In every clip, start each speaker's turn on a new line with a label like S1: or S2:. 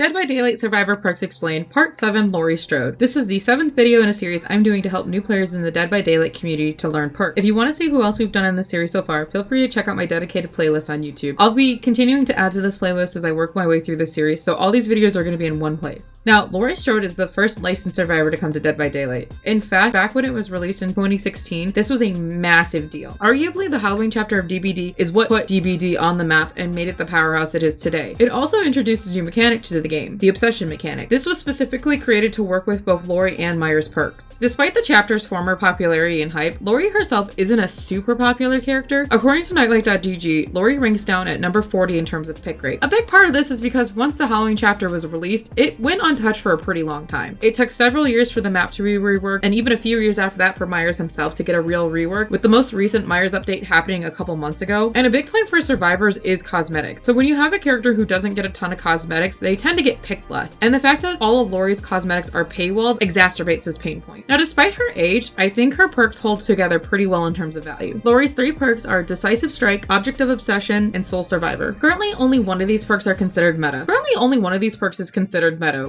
S1: Dead by Daylight Survivor Perks Explained, Part 7, Laurie Strode. This is the 7th video in a series I'm doing to help new players in the Dead by Daylight community to learn perks. If you want to see who else we've done in this series so far, feel free to check out my dedicated playlist on YouTube. I'll be continuing to add to this playlist as I work my way through this series, so all these videos are going to be in one place. Now, Laurie Strode is the first licensed survivor to come to Dead by Daylight. In fact, back when it was released in 2016, this was a massive deal. Arguably, the Halloween chapter of DBD is what put DBD on the map and made it the powerhouse it is today. It also introduced a new mechanic to the game, the Obsession mechanic. This was specifically created to work with both Laurie and Myers' perks. Despite the chapter's former popularity and hype, Laurie herself isn't a super popular character. According to Nightlight.gg, Laurie ranks down at number 40 in terms of pick rate. A big part of this is because once the Halloween chapter was released, it went untouched for a pretty long time. It took several years for the map to be reworked, and even a few years after that for Myers himself to get a real rework, with the most recent Myers update happening a couple months ago. And a big point for survivors is cosmetics. So when you have a character who doesn't get a ton of cosmetics, they tend to get picked less. And the fact that all of Laurie's cosmetics are paywalled exacerbates this pain point. Now, despite her age, I think her perks hold together pretty well in terms of value. Laurie's 3 perks are Decisive Strike, Object of Obsession, and Soul Survivor. Currently, only one of these perks are considered meta.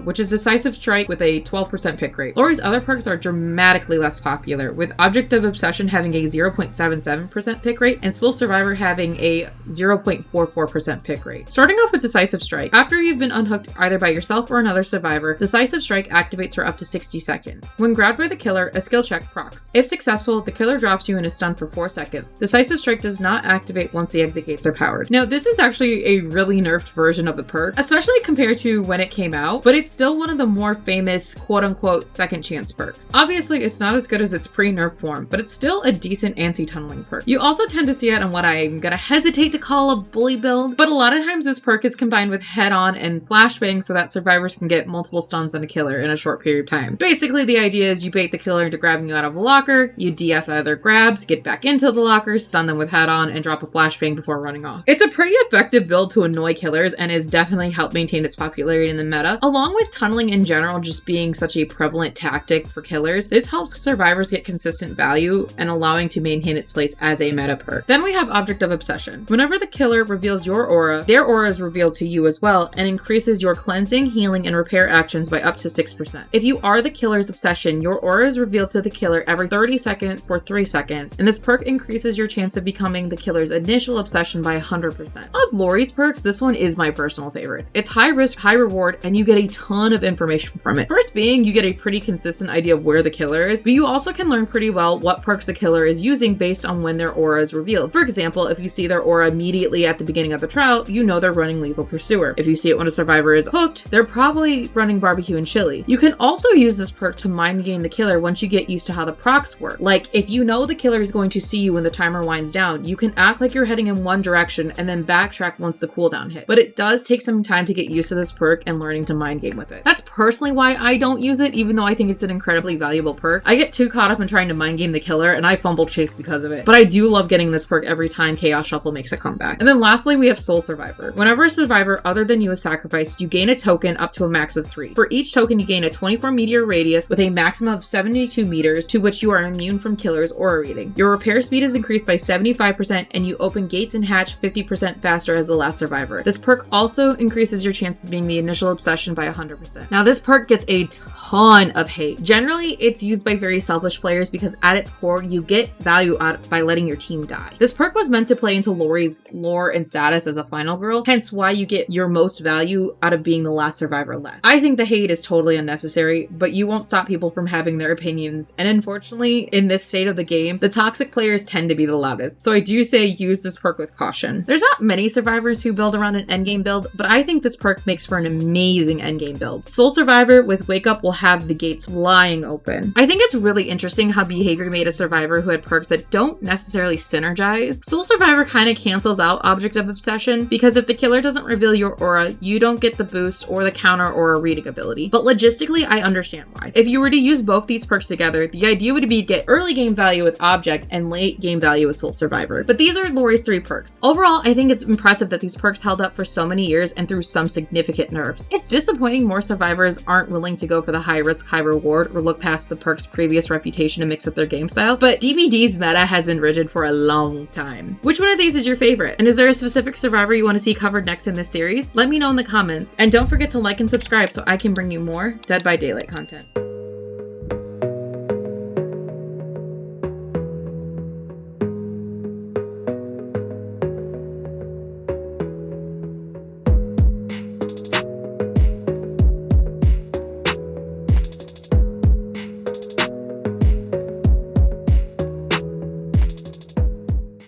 S1: Which is Decisive Strike with a 12% pick rate. Laurie's other perks are dramatically less popular, with Object of Obsession having a 0.77% pick rate and Soul Survivor having a 0.44% pick rate. Starting off with Decisive Strike, after you've been unhooked either by yourself or another survivor, Decisive Strike activates for up to 60 seconds. When grabbed by the killer, a skill check procs. If successful, the killer drops you and is stunned for 4 seconds. Decisive Strike does not activate once the exit gates are powered. Now, this is actually a really nerfed version of the perk, especially compared to when it came out, but it's still one of the more famous quote-unquote second chance perks. Obviously, it's not as good as its pre-nerf form, but it's still a decent anti-tunneling perk. You also tend to see it on what I'm gonna hesitate to call a bully build, but a lot of times this perk is combined with head-on and flashbang so that survivors can get multiple stuns on a killer in a short period of time. Basically, the idea is you bait the killer into grabbing you out of a locker, you DS out of their grabs, get back into the locker, stun them with head-on, and drop a flashbang before running off. It's a pretty effective build to annoy killers and has definitely helped maintain its popularity in the meta. Along with tunneling in general just being such a prevalent tactic for killers, this helps survivors get consistent value and allowing to maintain its place as a meta perk. Then we have Object of Obsession. Whenever the killer reveals your aura, their aura is revealed to you as well and increases your cleansing, healing, and repair actions by up to 6%. If you are the killer's obsession, your aura is revealed to the killer every 30 seconds for 3 seconds, and this perk increases your chance of becoming the killer's initial obsession by 100%. Of Laurie's perks, this one is my personal favorite. It's high risk, high reward, and you get a ton of information from it. First being, you get a pretty consistent idea of where the killer is, but you also can learn pretty well what perks the killer is using based on when their aura is revealed. For example, if you see their aura immediately at the beginning of the trial, you know they're running Lethal Pursuer. If you see it when a survivor is hooked, they're probably running Barbecue and Chili. You can also use this perk to mind game the killer once you get used to how the procs work. Like, if you know the killer is going to see you when the timer winds down, you can act like you're heading in one direction and then backtrack once the cooldown hit. But it does take some time to get used to this perk and learning to mind game with it. That's personally why I don't use it, even though I think it's an incredibly valuable perk. I get too caught up in trying to mind game the killer and I fumble chase because of it. But I do love getting this perk every time Chaos Shuffle makes a comeback. And then lastly, we have Soul Survivor. Whenever a survivor other than you is sacrificed, you gain a token up to a max of 3. For each token, you gain a 24 meter radius with a maximum of 72 meters to which you are immune from killers' aura reading. Your repair speed is increased by 75% and you open gates and hatch 50% faster as the last survivor. This perk also increases your chances of being the initial obsession by 100%. Now, this perk gets a ton of hate. Generally, it's used by very selfish players because at its core, you get value out by letting your team die. This perk was meant to play into Laurie's lore and status as a final girl, hence why you get your most value out of being the last survivor left. I think the hate is totally unnecessary, but you won't stop people from having their opinions, and unfortunately, in this state of the game, the toxic players tend to be the loudest, so I do say use this perk with caution. There's not many survivors who build around an endgame build, but I think this perk makes for an amazing endgame build. Soul Survivor with Wake Up will have the gates flying open. I think it's really interesting how Behavior made a survivor who had perks that don't necessarily synergize. Soul Survivor kind of cancels out Object of Obsession because if the killer doesn't reveal your aura, you don't get the boost or the counter aura reading ability. But logistically, I understand why. If you were to use both these perks together, the idea would be to get early game value with Object and late game value with Soul Survivor. But these are Laurie's 3 perks. Overall, I think it's impressive that these perks held up for so many years and through some significant nerfs. It's disappointing more survivors aren't willing to go for the high risk, high reward or look past the perk's previous reputation to mix up their game style, but DBD's meta has been rigid for a long time. Which one of these is your favorite? And is there a specific survivor you want to see covered next in this series? Let me know in the comments. And don't forget to like and subscribe so I can bring you more Dead by Daylight content.